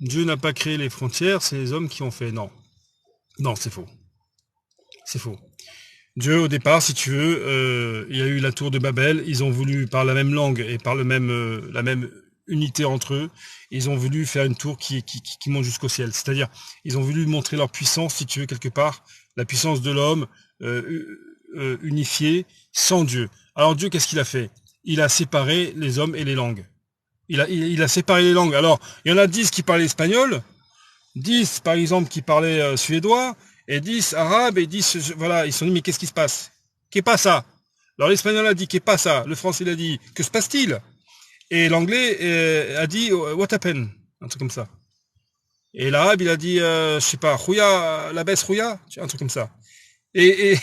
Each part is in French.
Dieu n'a pas créé les frontières, c'est les hommes qui ont fait. Non. Non, c'est faux. C'est faux. Dieu, au départ, si tu veux, il y a eu la tour de Babel, ils ont voulu, par la même langue et par la même unité entre eux, ils ont voulu faire une tour qui monte jusqu'au ciel. C'est-à-dire, ils ont voulu montrer leur puissance, si tu veux, quelque part, la puissance de l'homme unifié, sans Dieu. Alors Dieu, qu'est-ce qu'il a fait? Il a séparé les hommes et les langues. Il a séparé les langues. Alors, il y en a 10 qui parlaient espagnol, 10 par exemple qui parlaient suédois, et 10 arabes, et 10, voilà, ils se sont dit, mais qu'est-ce qui se passe? Qu'est pas ça? Alors l'espagnol a dit, qu'est pas ça? Le français il a dit, que se passe-t-il? Et l'anglais a dit, what happened? Un truc comme ça. Et l'arabe, il a dit, je sais pas, rouya, la baisse rouya? Un truc comme ça. Et,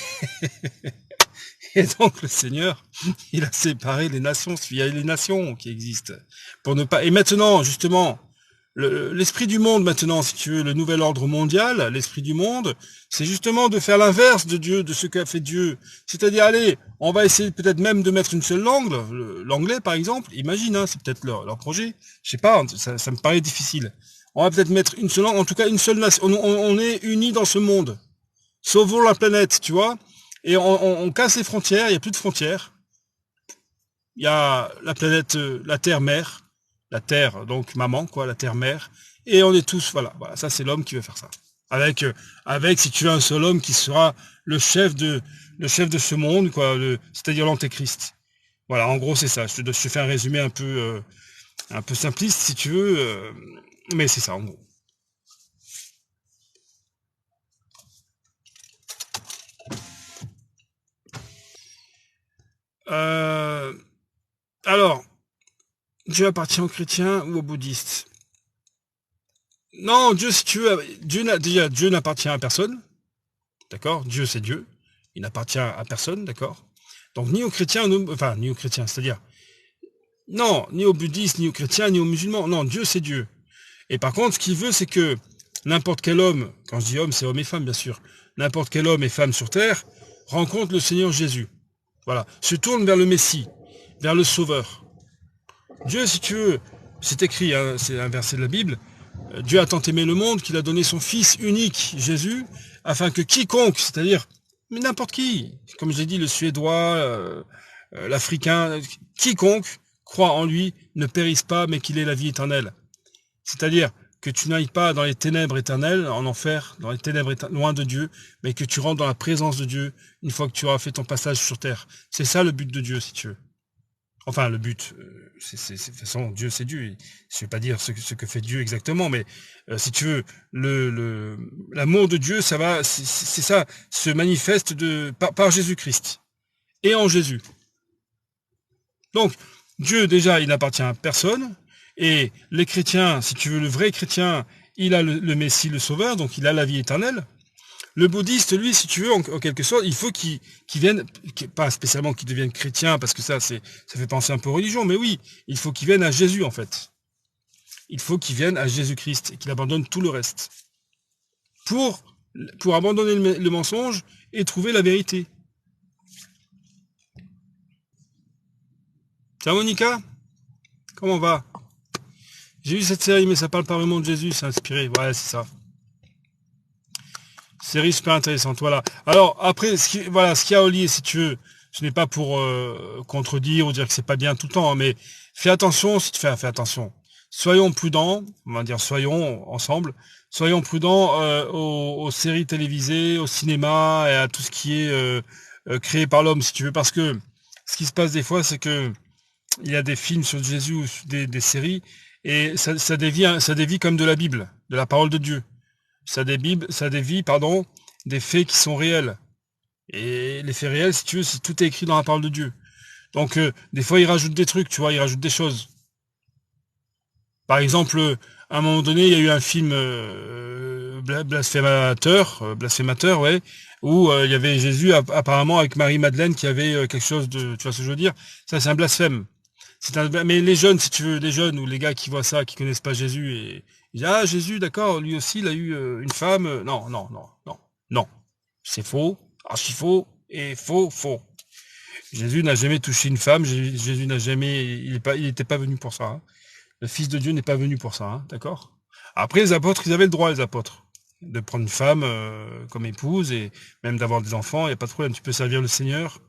et donc le Seigneur, il a séparé les nations, il y a les nations qui existent. Pour ne pas. Et maintenant, justement, l'esprit du monde maintenant, si tu veux, le nouvel ordre mondial, l'esprit du monde, c'est justement de faire l'inverse de Dieu, de ce qu'a fait Dieu. C'est-à-dire, allez, on va essayer peut-être même de mettre une seule langue, l'anglais par exemple, imagine, hein, c'est peut-être leur projet, je sais pas, ça me paraît difficile. On va peut-être mettre une seule langue, en tout cas une seule nation, on est unis dans ce monde. Sauvons la planète, tu vois, et on casse les frontières, il n'y a plus de frontières. Il y a la planète, la Terre-Mère, la Terre, donc maman, quoi, la Terre-Mère, et on est tous, voilà, ça c'est l'homme qui veut faire ça. Avec, si tu veux, un seul homme qui sera le chef de ce monde, quoi, c'est-à-dire l'antéchrist. Voilà, en gros c'est ça. Je te fais un résumé un peu simpliste, si tu veux, mais c'est ça, en gros. Euh, alors, Dieu appartient aux chrétiens ou aux bouddhistes? Non, Dieu, si tu veux, Dieu n'appartient à personne, d'accord? Dieu, c'est Dieu, il n'appartient à personne, d'accord? Donc, ni aux chrétiens, enfin, ni aux chrétiens, c'est-à-dire, non, ni aux bouddhistes, ni aux chrétiens, ni aux musulmans, non, Dieu, c'est Dieu. Et par contre, ce qu'il veut, c'est que n'importe quel homme, quand je dis homme, c'est homme et femme, bien sûr, n'importe quel homme et femme sur terre rencontre le Seigneur Jésus. Voilà, se tourne vers le Messie, vers le Sauveur. Dieu, si tu veux, c'est écrit, hein, c'est un verset de la Bible, Dieu a tant aimé le monde qu'il a donné son Fils unique, Jésus, afin que quiconque, c'est-à-dire mais n'importe qui, comme j'ai dit, le Suédois, l'Africain, quiconque croit en lui ne périsse pas, mais qu'il ait la vie éternelle. C'est-à-dire que tu n'ailles pas dans les ténèbres éternelles, en enfer, dans les ténèbres loin de Dieu, mais que tu rentres dans la présence de Dieu une fois que tu auras fait ton passage sur terre. C'est ça le but de Dieu, si tu veux. Enfin, le but, de toute façon, Dieu c'est Dieu. Je ne vais pas dire ce que fait Dieu exactement, mais si tu veux, l'amour de Dieu, c'est ça, se manifeste par Jésus-Christ et en Jésus. Donc, Dieu déjà, il n'appartient à personne, et les chrétiens, si tu veux, le vrai chrétien, il a le Messie, le Sauveur, donc il a la vie éternelle. Le bouddhiste, lui, si tu veux, en quelque sorte, il faut qu'il vienne, pas spécialement qu'il devienne chrétien, parce que ça fait penser un peu aux religions, mais oui, il faut qu'il vienne à Jésus, en fait. Il faut qu'il vienne à Jésus-Christ et qu'il abandonne tout le reste. Pour abandonner le mensonge et trouver la vérité. Ciao Monica, comment va? J'ai vu cette série, mais ça parle pas vraiment de Jésus, c'est inspiré. Ouais, c'est ça. Série super intéressante, voilà. Alors après, ce qu'il y a au lié, si tu veux, ce n'est pas pour contredire ou dire que c'est pas bien tout le temps, hein, mais fais attention si tu fais attention. Soyons prudents, on va dire soyons ensemble, soyons prudents aux séries télévisées, au cinéma et à tout ce qui est créé par l'homme, si tu veux, parce que ce qui se passe des fois, c'est que il y a des films sur Jésus ou des séries et ça dévie comme de la Bible, de la parole de Dieu. Ça dévie, pardon, des faits qui sont réels. Et les faits réels, si tu veux, tout est écrit dans la parole de Dieu. Donc, des fois, ils rajoutent des trucs, tu vois, ils rajoutent des choses. Par exemple, à un moment donné, il y a eu un film blasphémateur, ouais, où il y avait Jésus apparemment avec Marie-Madeleine qui avait quelque chose de, tu vois ce que je veux dire? Ça, c'est un blasphème. Mais les jeunes, si tu veux, les jeunes ou les gars qui voient ça, qui connaissent pas Jésus et ils disent ah Jésus, d'accord, lui aussi il a eu une femme. Non, non, non, non, non, c'est faux, archi faux et faux, faux. Jésus n'a jamais touché une femme. Jésus n'a jamais, il était pas venu pour ça. Hein. Le Fils de Dieu n'est pas venu pour ça, hein, d'accord? Après, les apôtres, ils avaient le droit, les apôtres, de prendre une femme comme épouse et même d'avoir des enfants, il n'y a pas de problème, tu peux servir le Seigneur,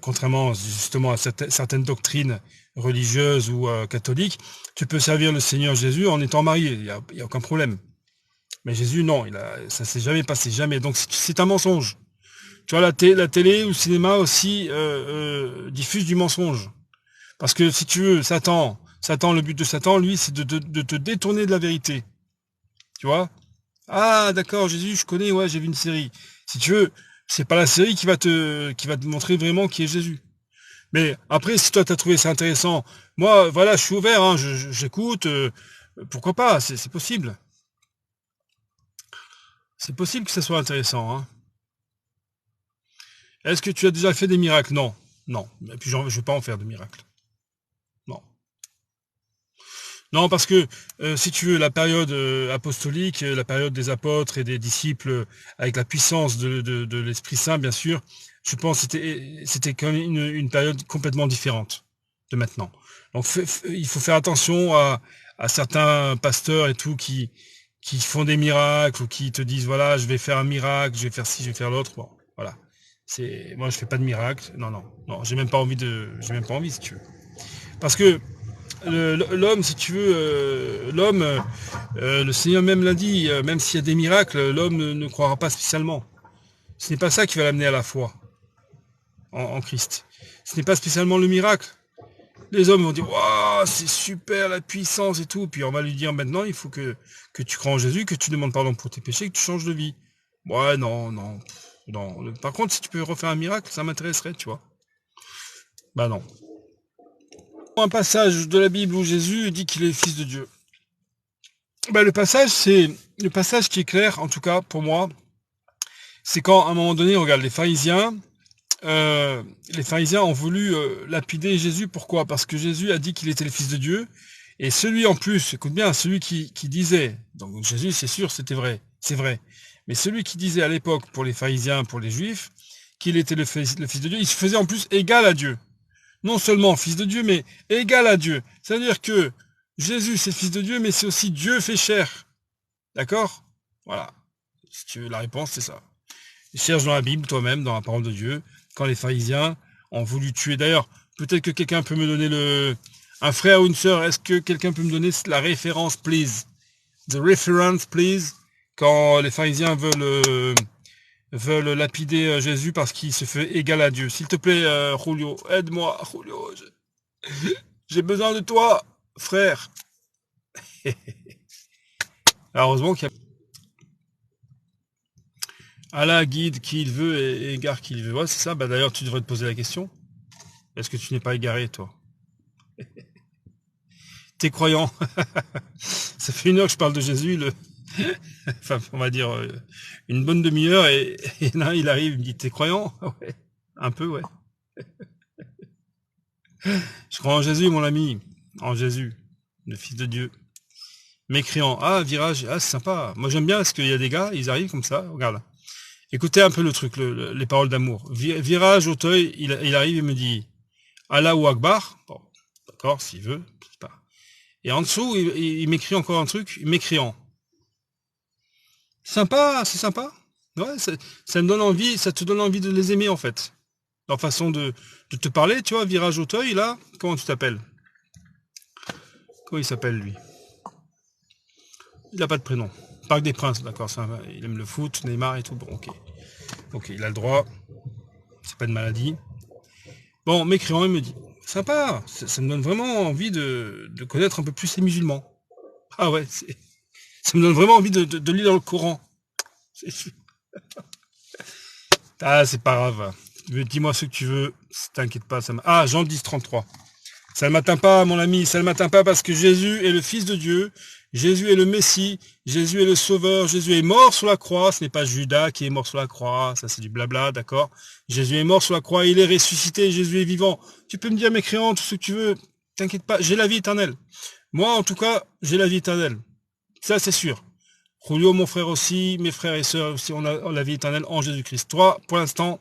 contrairement justement à certaines doctrines religieuses ou catholiques, tu peux servir le Seigneur Jésus en étant marié, il y a aucun problème. Mais Jésus, non, ça s'est jamais passé, jamais. Donc c'est un mensonge. Tu vois, la télé ou le cinéma aussi diffuse du mensonge. Parce que si tu veux, Satan, le but de Satan, lui, c'est de te détourner de la vérité. Tu vois? Ah, d'accord, Jésus, je connais, ouais, j'ai vu une série. Si tu veux, c'est pas la série qui va te montrer vraiment qui est Jésus. Mais après, si toi t'as trouvé ça intéressant, moi, voilà, je suis ouvert, hein, j'écoute, pourquoi pas, c'est possible. C'est possible que ça soit intéressant, hein. Est-ce que tu as déjà fait des miracles? Non. Non. Et puis je vais pas en faire de miracles. Non. Non, parce que si tu veux, la période apostolique, la période des apôtres et des disciples, avec la puissance de l'Esprit Saint, bien sûr, je pense que c'était quand même une période complètement différente de maintenant. Donc il faut faire attention à certains pasteurs et tout qui font des miracles ou qui te disent voilà, je vais faire un miracle, je vais faire ci, je vais faire l'autre. Bon, voilà. Moi, je fais pas de miracle. Non, non, non, j'ai même pas envie si tu veux. Parce que l'homme, si tu veux, l'homme, le Seigneur même l'a dit, même s'il y a des miracles, l'homme ne croira pas spécialement. Ce n'est pas ça qui va l'amener à la foi en Christ. Ce n'est pas spécialement le miracle. Les hommes vont dire waouh, c'est super la puissance et tout, puis on va lui dire maintenant il faut que tu crois en Jésus, que tu demandes pardon pour tes péchés, que tu changes de vie. Ouais, non, non, non. Par contre, si tu peux refaire un miracle, ça m'intéresserait, tu vois. Bah non. Un passage de la Bible où Jésus dit qu'il est le Fils de Dieu. Bah, le passage qui est clair, en tout cas pour moi, c'est quand à un moment donné, regarde, les pharisiens ont voulu lapider Jésus. Pourquoi? Parce que Jésus a dit qu'il était le Fils de Dieu. Et celui en plus, écoute bien, celui qui disait, donc Jésus c'est sûr, c'était vrai, c'est vrai, mais celui qui disait à l'époque pour les pharisiens, pour les juifs, qu'il était le fils de Dieu, il se faisait en plus égal à Dieu. Non seulement fils de Dieu, mais égal à Dieu. C'est-à-dire que Jésus, c'est le Fils de Dieu, mais c'est aussi Dieu fait chair. D'accord? Voilà. Si tu veux la réponse, c'est ça. Cherche dans la Bible, toi-même, dans la parole de Dieu, quand les pharisiens ont voulu tuer. D'ailleurs, peut-être que quelqu'un peut me donner un frère ou une sœur, est-ce que quelqu'un peut me donner la référence, please? The reference, please. Quand les pharisiens veulent lapider Jésus parce qu'il se fait égal à Dieu. S'il te plaît, Julio, aide-moi, Julio. J'ai besoin de toi, frère. Alors, heureusement qu'il y a Allah guide qui il veut et égare qui il veut. Ouais, c'est ça. Bah, d'ailleurs, tu devrais te poser la question. Est-ce que tu n'es pas égaré, toi? T'es croyant. Ça fait 1 heure que je parle de Jésus, enfin, on va dire une bonne demi-heure, et là, il arrive, il me dit, t'es croyant? Ouais, un peu, ouais. Je crois en Jésus, mon ami. En Jésus, le Fils de Dieu. Mécréant. Ah, virage. Ah, c'est sympa. Moi, j'aime bien parce qu'il y a des gars, ils arrivent comme ça. Regarde. Écoutez un peu le truc, les paroles d'amour. Virage, Auteuil, il arrive et me dit Allah ou Akbar. Bon, d'accord, s'il veut, je sais pas. Et en dessous, il m'écrit encore un truc, mécréant. Sympa, c'est sympa. Ouais, ça me donne envie, ça te donne envie de les aimer en fait. Leur façon de te parler, tu vois, Virage Auteuil, là, comment tu t'appelles? Comment il s'appelle lui? Il n'a pas de prénom. Parc des Princes, d'accord, il aime le foot, Neymar et tout, bon, ok. Ok, il a le droit, c'est pas une maladie. Bon, mécréant, il me dit, sympa, ça me donne vraiment envie de connaître un peu plus les musulmans. Ah ouais, ça me donne vraiment envie de lire le Coran. Ah, c'est pas grave. Dis-moi ce que tu veux, t'inquiète pas. Ah, Jean 10, 33. Ça ne m'atteint pas, mon ami, ça ne m'atteint pas parce que Jésus est le Fils de Dieu, Jésus est le Messie, Jésus est le Sauveur, Jésus est mort sur la croix, ce n'est pas Judas qui est mort sur la croix, ça c'est du blabla, d'accord? Jésus est mort sur la croix, il est ressuscité, Jésus est vivant. Tu peux me dire, mécréant, tout ce que tu veux, t'inquiète pas, j'ai la vie éternelle. Moi, en tout cas, j'ai la vie éternelle. Ça, c'est sûr. Julio, mon frère aussi, mes frères et sœurs aussi, on a la vie éternelle en Jésus-Christ. Toi, pour l'instant,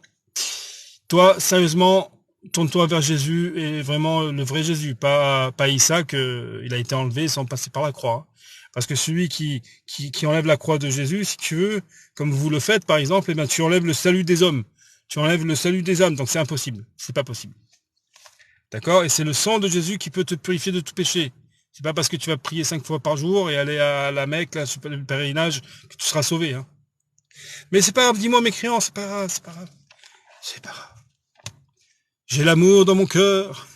toi, sérieusement, tourne-toi vers Jésus et vraiment le vrai Jésus, pas Isaac, il a été enlevé sans passer par la croix. Parce que celui qui enlève la croix de Jésus, si tu veux, comme vous le faites par exemple, eh bien, tu enlèves le salut des hommes. Tu enlèves le salut des âmes, donc c'est impossible. C'est pas possible. D'accord? Et c'est le sang de Jésus qui peut te purifier de tout péché. C'est pas parce que tu vas prier 5 fois par jour et aller à la Mecque, là, sur le pèlerinage, que tu seras sauvé. Hein. Mais c'est pas grave, dis-moi mécréant, c'est pas grave, c'est pas grave. C'est pas grave. J'ai l'amour dans mon cœur.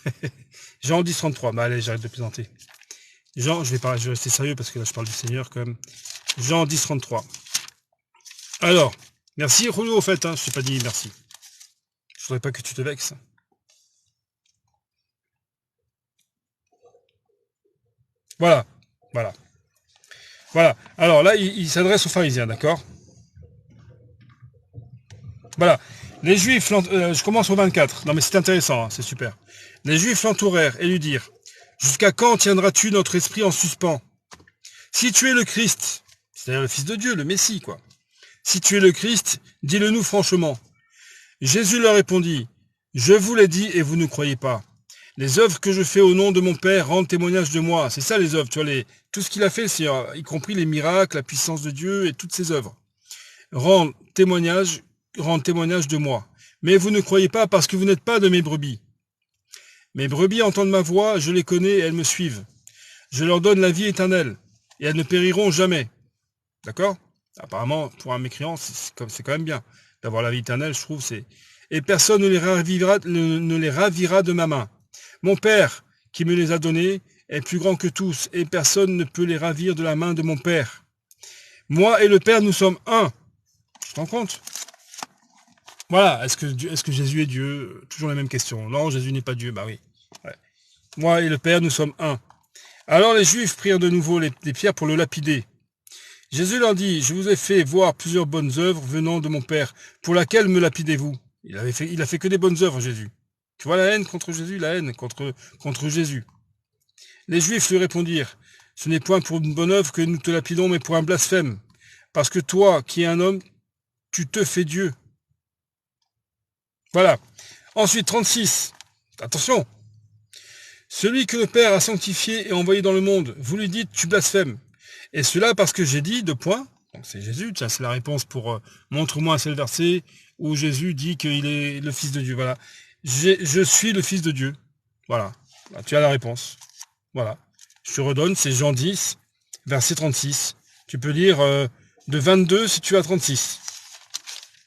Jean 10, 33. Bah allez, j'arrête de plaisanter. Jean, je vais rester sérieux parce que là je parle du Seigneur quand même. Jean 10, 33. Alors, merci Rouleau au fait, hein, je t'ai pas dit merci. Je voudrais pas que tu te vexes. Voilà, voilà, voilà. Alors là, il s'adresse aux pharisiens, d'accord? Voilà. Les Juifs, je commence au 24. Non mais c'est intéressant, hein, c'est super. Les Juifs l'entourèrent et lui dirent, jusqu'à quand tiendras-tu notre esprit en suspens? Si tu es le Christ, c'est-à-dire le Fils de Dieu, le Messie, quoi. Si tu es le Christ, dis-le nous franchement. Jésus leur répondit, je vous l'ai dit et vous ne croyez pas. Les œuvres que je fais au nom de mon Père rendent témoignage de moi. C'est ça les œuvres, tu vois, tout ce qu'il a fait, le Seigneur, y compris les miracles, la puissance de Dieu et toutes ses œuvres. Rendent témoignage de moi. Mais vous ne croyez pas parce que vous n'êtes pas de mes brebis. Mes brebis entendent ma voix, je les connais et elles me suivent. Je leur donne la vie éternelle et elles ne périront jamais. D'accord? Apparemment, pour un mécréant, c'est quand même bien. D'avoir la vie éternelle, je trouve, c'est... Et personne ne les ravira de ma main. Mon Père, qui me les a donnés, est plus grand que tous, et personne ne peut les ravir de la main de mon Père. Moi et le Père, nous sommes un. Tu te rends compte? Voilà, est-ce que Jésus est Dieu? Toujours la même question. Non, Jésus n'est pas Dieu, bah oui. Ouais. Moi et le Père, nous sommes un. Alors les Juifs prirent de nouveau les pierres pour le lapider. Jésus leur dit, je vous ai fait voir plusieurs bonnes œuvres venant de mon Père. Pour laquelle me lapidez-vous? Il a fait que des bonnes œuvres, Jésus. Tu vois la haine contre Jésus, la haine contre Jésus. Les Juifs lui répondirent, ce n'est point pour une bonne œuvre que nous te lapidons, mais pour un blasphème. Parce que toi, qui es un homme, tu te fais Dieu. Voilà. Ensuite, 36. Attention. Celui que le Père a sanctifié et envoyé dans le monde, vous lui dites, tu blasphèmes. Et cela parce que j'ai dit, 2 points, donc c'est Jésus, tiens, c'est la réponse pour montre-moi un seul verset où Jésus dit qu'il est le Fils de Dieu. Voilà. Je suis le Fils de Dieu. Voilà. Là, tu as la réponse. Voilà. Je te redonne, c'est Jean 10, verset 36. Tu peux lire de 22 si tu as 36.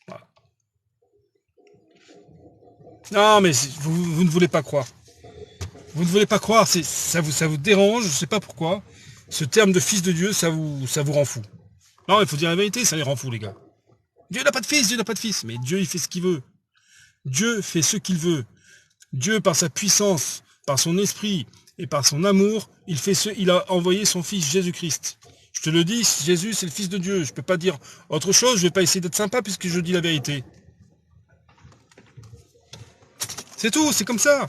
Voilà. Non, mais vous ne voulez pas croire. Vous ne voulez pas croire, ça vous dérange, je ne sais pas pourquoi. Ce terme de fils de Dieu, ça vous rend fou. Non, il faut dire la vérité, ça les rend fous, les gars. Dieu n'a pas de fils, Dieu n'a pas de fils. Mais Dieu, il fait ce qu'il veut. Dieu fait ce qu'il veut. Dieu, par sa puissance, par son esprit et par son amour, il a envoyé son fils Jésus-Christ. Je te le dis, Jésus, c'est le fils de Dieu. Je ne peux pas dire autre chose, je ne vais pas essayer d'être sympa puisque je dis la vérité. C'est tout, c'est comme ça.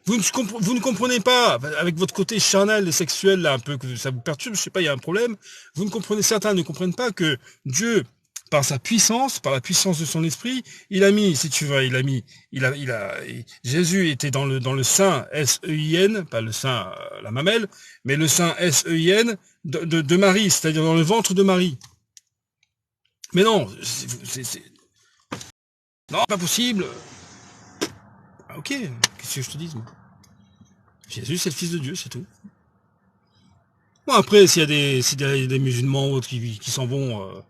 Vous ne comprenez pas, avec votre côté charnel et sexuel, là, un peu, que ça vous perturbe, je sais pas, il y a un problème. Vous ne comprenez, certains ne comprennent pas que Dieu, par sa puissance, par la puissance de son esprit, il a mis, si tu veux, Jésus était dans le sein S-E-I-N, pas le sein, la mamelle, mais le sein S-E-I-N de Marie, c'est-à-dire dans le ventre de Marie. Mais non, non, pas possible. Ah, ok, qu'est-ce que je te dis, moi? Jésus, c'est le Fils de Dieu, c'est tout. Bon, après, s'il y a des musulmans ou autres qui s'en vont,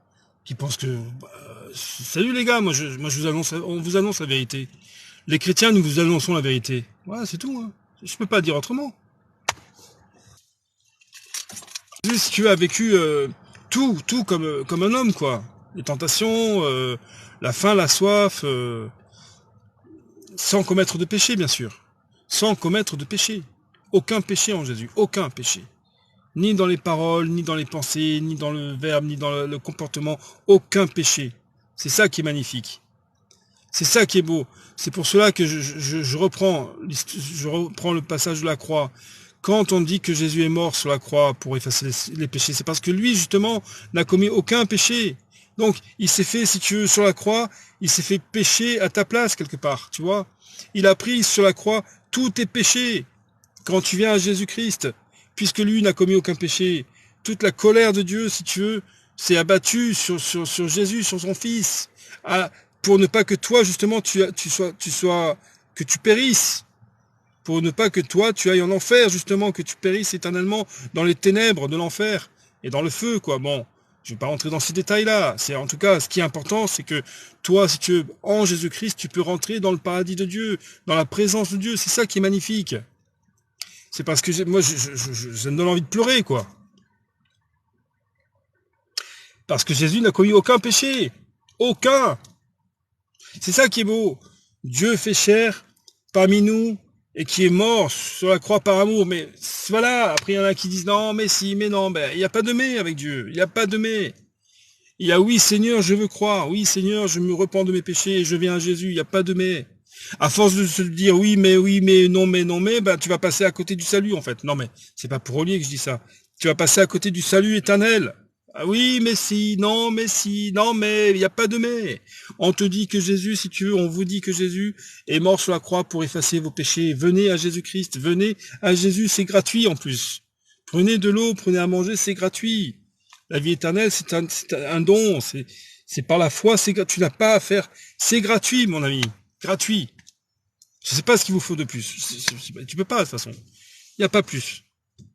qui pensent que... salut les gars, on vous annonce la vérité. Les chrétiens, nous vous annonçons la vérité. Voilà, c'est tout. Hein. Je peux pas dire autrement. Jésus, si tu as vécu tout comme un homme, quoi. Les tentations, la faim, la soif, sans commettre de péché, bien sûr. Sans commettre de péché. Aucun péché en Jésus, aucun péché. Ni dans les paroles, ni dans les pensées, ni dans le verbe, ni dans le comportement, aucun péché. C'est ça qui est magnifique. C'est ça qui est beau. C'est pour cela que je reprends le passage de la croix. Quand on dit que Jésus est mort sur la croix pour effacer les péchés, c'est parce que lui, justement, n'a commis aucun péché. Donc, il s'est fait, si tu veux, sur la croix, il s'est fait pécher à ta place, quelque part, tu vois. Il a pris sur la croix tous tes péchés. Quand tu viens à Jésus-Christ, puisque lui n'a commis aucun péché, toute la colère de Dieu, si tu veux, s'est abattue sur Jésus, sur son Fils, pour ne pas que toi, justement, que tu périsses. Pour ne pas que toi, tu ailles en enfer, justement, que tu périsses éternellement dans les ténèbres de l'enfer et dans le feu, quoi. Bon, je ne vais pas rentrer dans ces détails-là. C'est en tout cas, ce qui est important, c'est que toi, si tu veux, en Jésus-Christ, tu peux rentrer dans le paradis de Dieu, dans la présence de Dieu. C'est ça qui est magnifique. C'est parce que moi, ça me donne envie de pleurer, quoi. Parce que Jésus n'a commis aucun péché. Aucun. C'est ça qui est beau. Dieu fait chair parmi nous, et qui est mort sur la croix par amour. Mais voilà, après il y en a qui disent non, mais si, mais non, ben il n'y a pas de mais avec Dieu, il n'y a pas de mais. Il y a oui Seigneur, je veux croire, oui Seigneur, je me repens de mes péchés et je viens à Jésus, il n'y a pas de mais. À force de se dire oui, mais, non, mais, ben tu vas passer à côté du salut en fait. Non mais, c'est pas pour Olier que je dis ça. Tu vas passer à côté du salut éternel. Ah oui, mais si, non, mais, il n'y a pas de mais. On te dit que Jésus, si tu veux, on vous dit que Jésus est mort sur la croix pour effacer vos péchés. Venez à Jésus-Christ, venez à Jésus, c'est gratuit en plus. Prenez de l'eau, prenez à manger, c'est gratuit. La vie éternelle, c'est un don, c'est par la foi, tu n'as pas à faire. C'est gratuit, mon ami, gratuit. Je sais pas ce qu'il vous faut de plus. Tu peux pas, de toute façon. Il n'y a pas plus.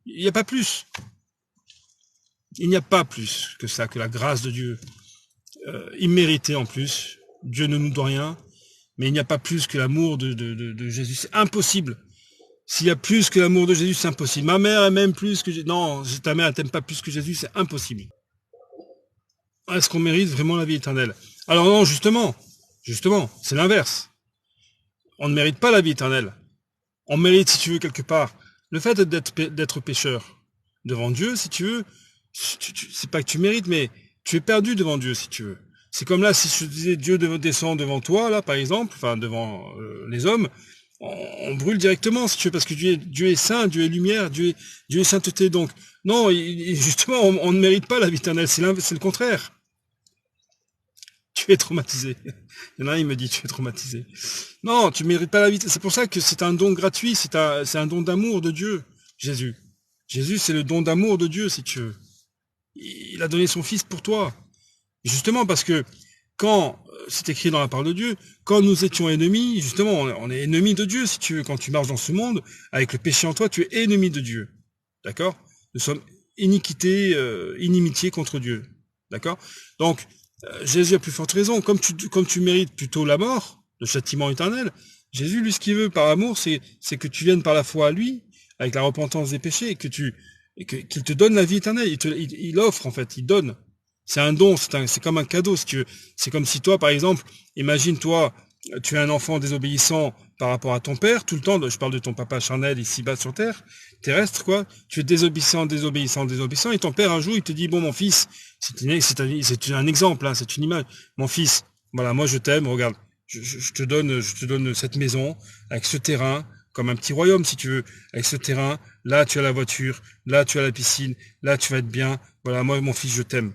Il n'y a pas plus. Il n'y a pas plus que ça, que la grâce de Dieu, imméritée en plus. Dieu ne nous doit rien, mais il n'y a pas plus que l'amour de Jésus. C'est impossible. S'il y a plus que l'amour de Jésus, c'est impossible. Ma mère, elle m'aime plus que Jésus. Non, ta mère, elle t'aime pas plus que Jésus, c'est impossible. Est-ce qu'on mérite vraiment la vie éternelle? Alors non, justement, c'est l'inverse. On ne mérite pas la vie éternelle. On mérite, si tu veux, quelque part, le fait d'être pécheur devant Dieu, si tu veux, c'est pas que tu mérites, mais tu es perdu devant Dieu, si tu veux. C'est comme là, si je te disais Dieu descend devant toi, là, par exemple, enfin devant les hommes, on brûle directement, si tu veux, parce que Dieu est saint, Dieu est lumière, Dieu est sainteté. Donc, non, justement, on ne mérite pas la vie éternelle, c'est le contraire. Tu es traumatisé. Il y en a un, il me dit, tu es traumatisé. Non, tu ne mérites pas la vie. C'est pour ça que c'est un don gratuit, c'est un don d'amour de Dieu, Jésus. Jésus, c'est le don d'amour de Dieu, si tu veux. Il a donné son Fils pour toi. Justement parce que quand, c'est écrit dans la parole de Dieu, quand nous étions ennemis, justement, on est ennemis de Dieu, si tu veux. Quand tu marches dans ce monde, avec le péché en toi, tu es ennemi de Dieu. D'accord? Nous sommes inimitié contre Dieu. D'accord? Donc, Jésus a plus forte raison. Comme tu mérites plutôt la mort, le châtiment éternel, Jésus, lui, ce qu'il veut par amour, c'est que tu viennes par la foi à lui, avec la repentance des péchés, et qu'il te donne la vie éternelle. Il offre, en fait, il donne. C'est un don, c'est comme un cadeau, si tu veux. C'est comme si toi, par exemple, imagine-toi, tu es un enfant désobéissant par rapport à ton père, tout le temps, je parle de ton papa charnel ici-bas sur terre, terrestre, quoi. Tu es désobéissant, et ton père, un jour, il te dit, bon, mon fils, c'est un exemple, hein, c'est une image. Mon fils, voilà, moi, je t'aime, regarde, je te donne cette maison, avec ce terrain, comme un petit royaume, si tu veux, avec ce terrain, là, tu as la voiture, là, tu as la piscine, là, tu vas être bien, voilà, moi, mon fils, je t'aime.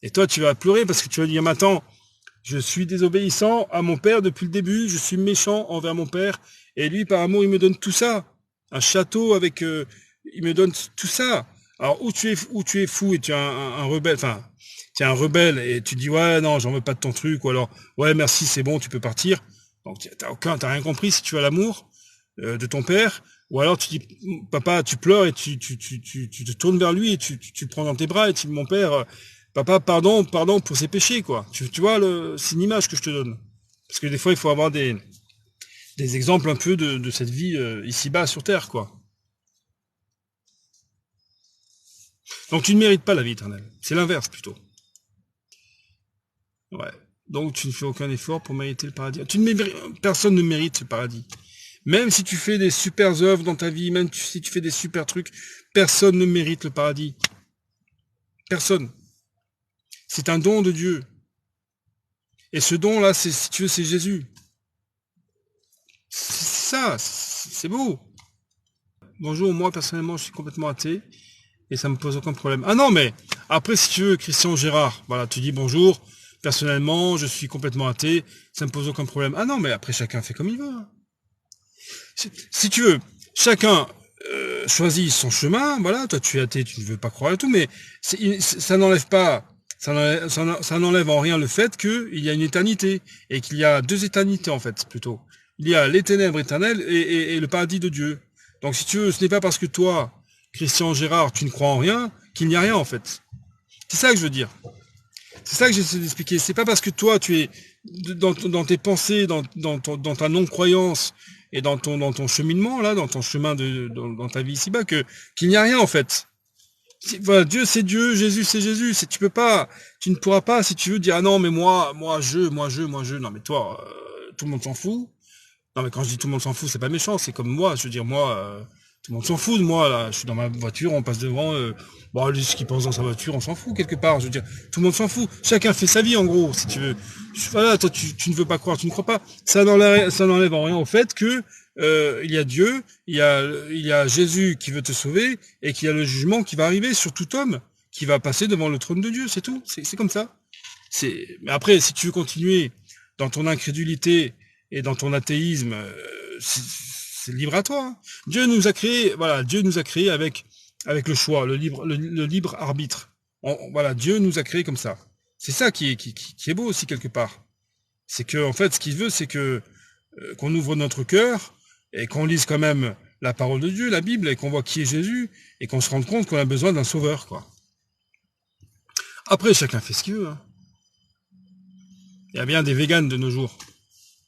Et toi, tu vas pleurer parce que tu vas dire, maintenant, je suis désobéissant à mon père depuis le début, je suis méchant envers mon père, et lui, par amour, il me donne tout ça. Un château avec... il me donne tout ça. Alors, où tu es fou et tu es un rebelle, enfin, tu es un rebelle et tu dis, ouais, non, j'en veux pas de ton truc, ou alors, ouais, merci, c'est bon, tu peux partir. Donc, t'as rien compris si tu as l'amour de ton père, ou alors tu dis, papa, tu pleures et tu te tournes vers lui et tu le prends dans tes bras et tu dis, mon père... Papa, pardon pour ses péchés, quoi. Tu vois, c'est une image que je te donne. Parce que des fois, il faut avoir des exemples un peu de cette vie ici-bas sur Terre, quoi. Donc tu ne mérites pas la vie éternelle. C'est l'inverse, plutôt. Ouais. Donc tu ne fais aucun effort pour mériter le paradis. Personne ne mérite le paradis. Même si tu fais des super œuvres dans ta vie, même si tu fais des super trucs, personne ne mérite le paradis. Personne. C'est un don de Dieu. Et ce don-là, si tu veux, c'est Jésus. C'est ça, c'est beau. Bonjour, moi, personnellement, je suis complètement athée. Et ça me pose aucun problème. Ah non, mais après, si tu veux, Christian Gérard, voilà, tu dis bonjour, personnellement, je suis complètement athée, ça me pose aucun problème. Ah non, mais après, chacun fait comme il veut. Si tu veux, chacun choisit son chemin, voilà, toi tu es athée, tu ne veux pas croire et tout, mais ça n'enlève pas, ça n'enlève en rien le fait qu'il y a une éternité, et qu'il y a deux éternités en fait, plutôt. Il y a les ténèbres éternelles et le paradis de Dieu. Donc si tu veux, ce n'est pas parce que toi, Christian Gérard, tu ne crois en rien, qu'il n'y a rien en fait. C'est ça que je veux dire. C'est ça que j'essaie d'expliquer. C'est pas parce que toi, tu es dans tes pensées, dans ta non-croyance et dans ton cheminement, là, dans ton chemin dans ta vie ici-bas, qu'il n'y a rien, en fait. Voilà, Dieu, c'est Dieu, Jésus, c'est Jésus. Tu ne pourras pas, si tu veux, dire, ah non, mais moi, je. Non, mais toi, tout le monde s'en fout. Non, mais quand je dis tout le monde s'en fout, c'est pas méchant, c'est comme moi. Je veux dire, moi, tout le monde s'en fout de moi, là. Je suis dans ma voiture, on passe devant. Bon, lui, ce qu'il pense dans sa voiture, on s'en fout quelque part. Je veux dire, tout le monde s'en fout. Chacun fait sa vie, en gros, si tu veux. Voilà, toi, tu ne veux pas croire, tu ne crois pas. Ça n'enlève en rien au fait que il y a Dieu, il y a Jésus qui veut te sauver, et qu'il y a le jugement qui va arriver sur tout homme qui va passer devant le trône de Dieu. C'est tout. C'est comme ça. Mais après, si tu veux continuer dans ton incrédulité et dans ton athéisme, c'est libre à toi. Hein. Dieu nous a créé, voilà, Dieu nous a créé avec le choix, le libre arbitre. Voilà, Dieu nous a créé comme ça. C'est ça qui est beau aussi quelque part. C'est que en fait, ce qu'il veut, c'est que qu'on ouvre notre cœur et qu'on lise quand même la parole de Dieu, la Bible, et qu'on voit qui est Jésus, et qu'on se rende compte qu'on a besoin d'un sauveur, quoi. Après, chacun fait ce qu'il veut. Hein. Il y a bien des véganes de nos jours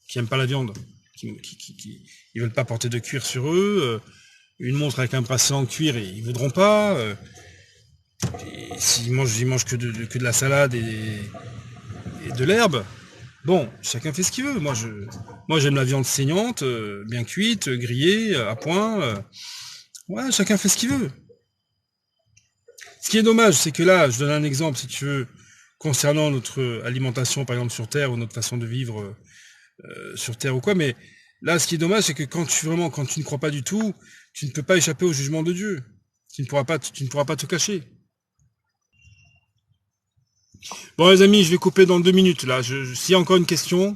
qui aiment pas la viande, ils veulent pas porter de cuir sur eux, une montre avec un bracelet en cuir, et ils voudront pas. S'ils mangent que de la salade et de l'herbe. Bon, chacun fait ce qu'il veut. Moi j'aime la viande saignante, bien cuite, grillée, à point. Ouais, chacun fait ce qu'il veut. Ce qui est dommage, c'est que là, je donne un exemple, si tu veux, concernant notre alimentation, par exemple, sur Terre, ou notre façon de vivre sur Terre ou quoi, mais là, ce qui est dommage, c'est que quand tu ne crois pas du tout, tu ne peux pas échapper au jugement de Dieu. Tu ne pourras pas te cacher. Bon, les amis, je vais couper dans 2 minutes, là. S'il y a encore une question,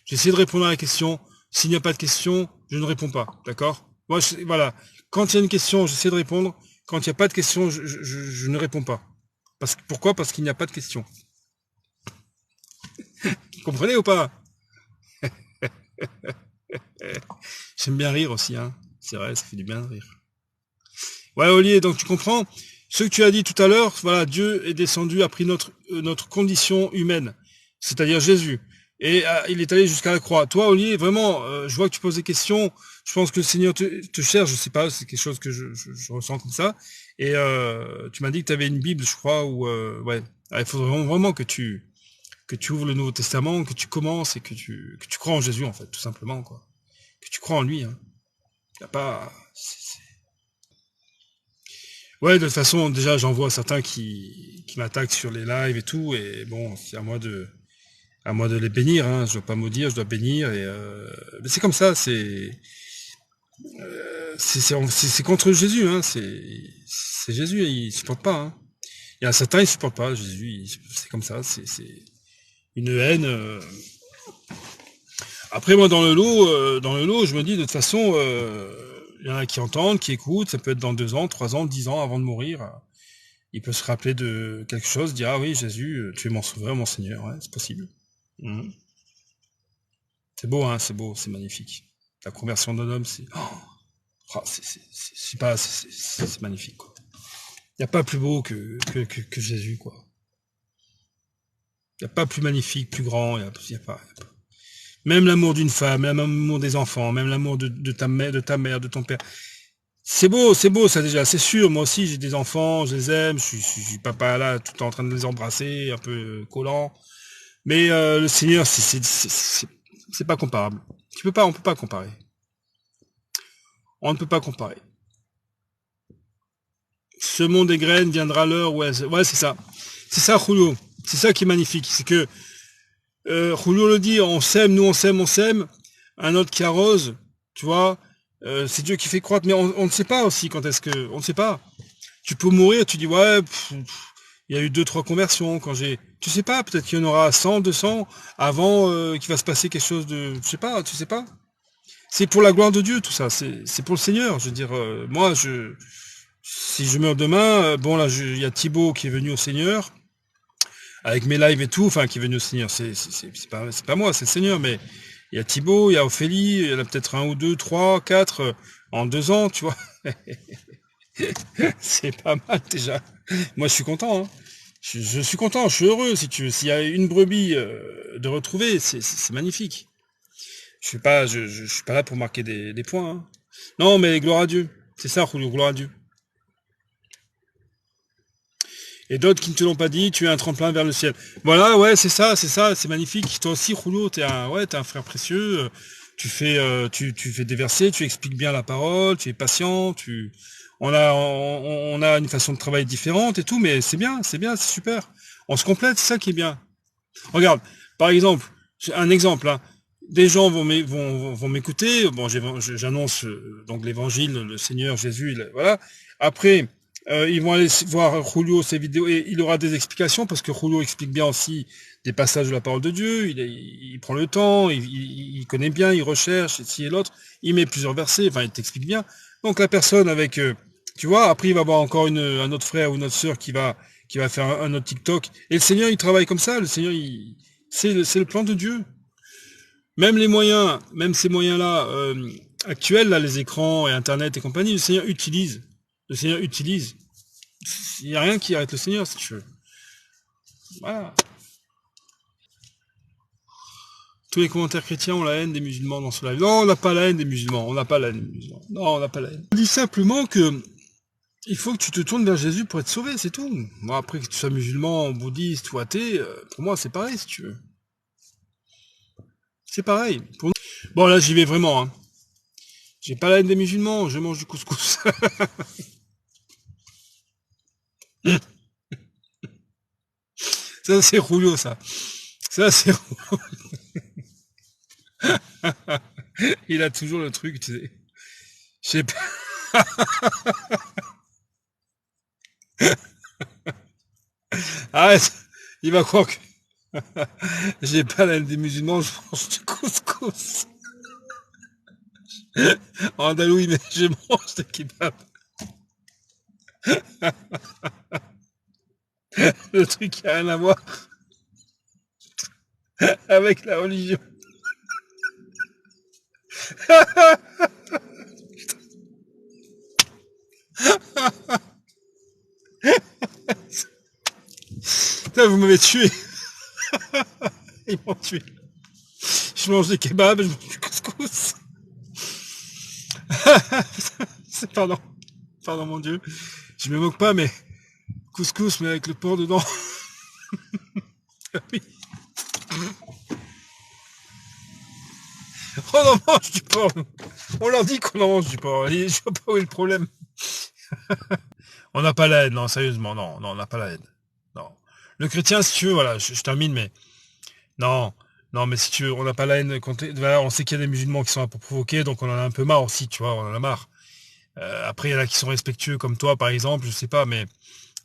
j'essaie de répondre à la question. S'il n'y a pas de question, je ne réponds pas. D'accord? Moi, voilà. Quand il y a une question, j'essaie de répondre. Quand il n'y a pas de question, je ne réponds pas. Pourquoi? Parce qu'il n'y a pas de question. Vous comprenez ou pas? J'aime bien rire aussi, hein. C'est vrai, ça fait du bien de rire. Ouais, Olivier, donc tu comprends? Ce que tu as dit tout à l'heure, voilà, Dieu est descendu, a pris notre condition humaine, c'est-à-dire Jésus. Et il est allé jusqu'à la croix. Toi, Olivier, vraiment, je vois que tu poses des questions. Je pense que le Seigneur te cherche, je sais pas, c'est quelque chose que je ressens comme ça. Et tu m'as dit que tu avais une Bible, je crois, ou ouais. Il faudrait vraiment que tu ouvres le Nouveau Testament, que tu commences et que tu crois en Jésus, en fait, tout simplement, quoi. Que tu crois en lui, hein. Y a pas. Ouais, de toute façon, déjà, j'en vois certains qui m'attaquent sur les lives et tout, et bon, c'est à moi de les bénir, hein. Je dois pas maudire, je dois bénir, et mais c'est comme ça, c'est contre Jésus, hein. C'est Jésus, il supporte pas, hein. Il y a certains, ils supportent pas Jésus, c'est comme ça, c'est une haine. Après, moi, dans le lot, je me dis, de toute façon, il y en a qui entendent, qui écoutent, ça peut être dans 2 ans, 3 ans, 10 ans avant de mourir. Il peut se rappeler de quelque chose, dire, ah oui, Jésus, tu es mon sauveur, mon Seigneur, ouais, c'est possible. Mhm. C'est beau, hein, c'est beau, c'est magnifique. La conversion d'un homme, c'est magnifique, quoi. Il n'y a pas plus beau que Jésus, quoi. Il n'y a pas plus magnifique, plus grand, il y a pas. Même l'amour d'une femme, même l'amour des enfants, même l'amour de ta mère, de ton père. C'est beau, ça déjà, c'est sûr. Moi aussi, j'ai des enfants, je les aime, je suis papa là, tout le temps en train de les embrasser, un peu collant. Mais le Seigneur, c'est pas comparable. On peut pas comparer. On ne peut pas comparer. Ce monde des graines viendra l'heure où ouais, c'est ça. C'est ça, Julio. C'est ça qui est magnifique. C'est que Julio le dit, on sème, nous on sème. Un autre qui arrose, tu vois. C'est Dieu qui fait croître, mais on ne sait pas aussi quand est-ce que... On ne sait pas. Tu peux mourir, tu dis, ouais, il y a eu 2-3 conversions quand j'ai... Tu sais pas, peut-être qu'il y en aura 100, 200 avant qu'il va se passer quelque chose de... Je sais pas, tu sais pas. C'est pour la gloire de Dieu, tout ça. C'est pour le Seigneur. Je veux dire, moi, si je meurs demain, bon là, il y a Thibaut qui est venu au Seigneur avec mes lives et tout, enfin qui est venu au Seigneur. C'est pas moi, c'est le Seigneur. Mais il y a Thibaut, il y a Ophélie, il y en a peut-être un ou deux, trois, quatre en 2 ans, tu vois. C'est pas mal déjà. Moi, je suis content. Hein. Je suis content, je suis heureux si tu veux. S'il y a une brebis de retrouver, c'est magnifique. Je suis pas là pour marquer des points. Hein. Non, mais gloire à Dieu. C'est ça, Julio, gloire à Dieu. Et d'autres qui ne te l'ont pas dit, tu es un tremplin vers le ciel. Voilà, ouais, c'est ça, c'est magnifique. Toi aussi, Julio, t'es un frère précieux. Tu fais des versets, tu expliques bien la parole, tu es patient, on a une façon de travailler différente et tout, mais c'est bien, c'est super. On se complète, c'est ça qui est bien. Regarde, par exemple, un exemple, hein. Des gens vont m'écouter. Bon, j'annonce donc l'évangile, le Seigneur Jésus, voilà. Après, ils vont aller voir Julio ses vidéos et il aura des explications parce que Julio explique bien aussi des passages de la parole de Dieu. Il prend le temps, il connaît bien, il recherche ici et l'autre. Il met plusieurs versets, enfin, il t'explique bien. Donc la personne avec, tu vois, après il va avoir encore un autre frère ou une autre sœur qui va faire un autre TikTok. Et le Seigneur, il travaille comme ça. Le Seigneur, c'est le plan de Dieu. Même les moyens, même ces moyens-là actuels, là, les écrans et Internet et compagnie, le Seigneur utilise. Le Seigneur utilise. Il n'y a rien qui arrête le Seigneur, si tu veux. Voilà. Tous les commentaires chrétiens ont la haine des musulmans dans ce live. Non, on n'a pas la haine des musulmans. On n'a pas la haine des musulmans. Non, on n'a pas la haine. On dit simplement que il faut que tu te tournes vers Jésus pour être sauvé, c'est tout. Moi, après que tu sois musulman, bouddhiste ou athée, pour moi, c'est pareil, si tu veux. C'est pareil. Bon, là, j'y vais vraiment. Hein. J'ai pas la haine des musulmans, je mange du couscous. Ça, c'est Julio, ça. Ça, c'est Il a toujours le truc, tu sais. Je sais pas. Arrête. Il va croire que j'ai pas la haine des musulmans, je mange du couscous. En Andalouse, mais je mange des kebabs. Le truc qui a rien à voir avec la religion. Putain, vous m'avez tué. Ils m'ont tué. Je mange des kebabs, je mange du couscous. Pardon. Pardon, mon Dieu. Je me moque pas, mais couscous, mais avec le porc dedans. Oui. On en mange du porc. On leur dit qu'on en mange du porc. Je vois pas où est le problème. On n'a pas la haine, non, sérieusement, non, on n'a pas la haine. Non. Le chrétien, si tu veux, voilà, je termine, mais non, non, mais si tu veux, on n'a pas la haine. Voilà, on sait qu'il y a des musulmans qui sont là pour provoquer, donc on en a un peu marre aussi, tu vois, on en a marre. Après, il y en a qui sont respectueux, comme toi, par exemple, je sais pas, mais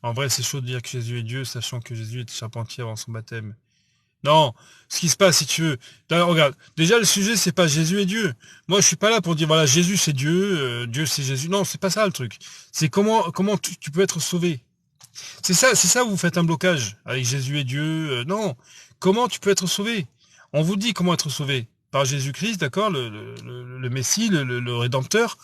en vrai, c'est chaud de dire que Jésus est Dieu, sachant que Jésus était charpentier avant son baptême. Non, ce qui se passe, si tu veux. Là, regarde, déjà le sujet, c'est pas Jésus est Dieu. Moi, je suis pas là pour dire voilà, Jésus c'est Dieu, Dieu c'est Jésus. Non, c'est pas ça le truc. C'est comment tu peux être sauvé. C'est ça où vous faites un blocage avec Jésus et Dieu. Non, comment tu peux être sauvé. On vous dit comment être sauvé par Jésus-Christ, d'accord, le Messie, le Rédempteur.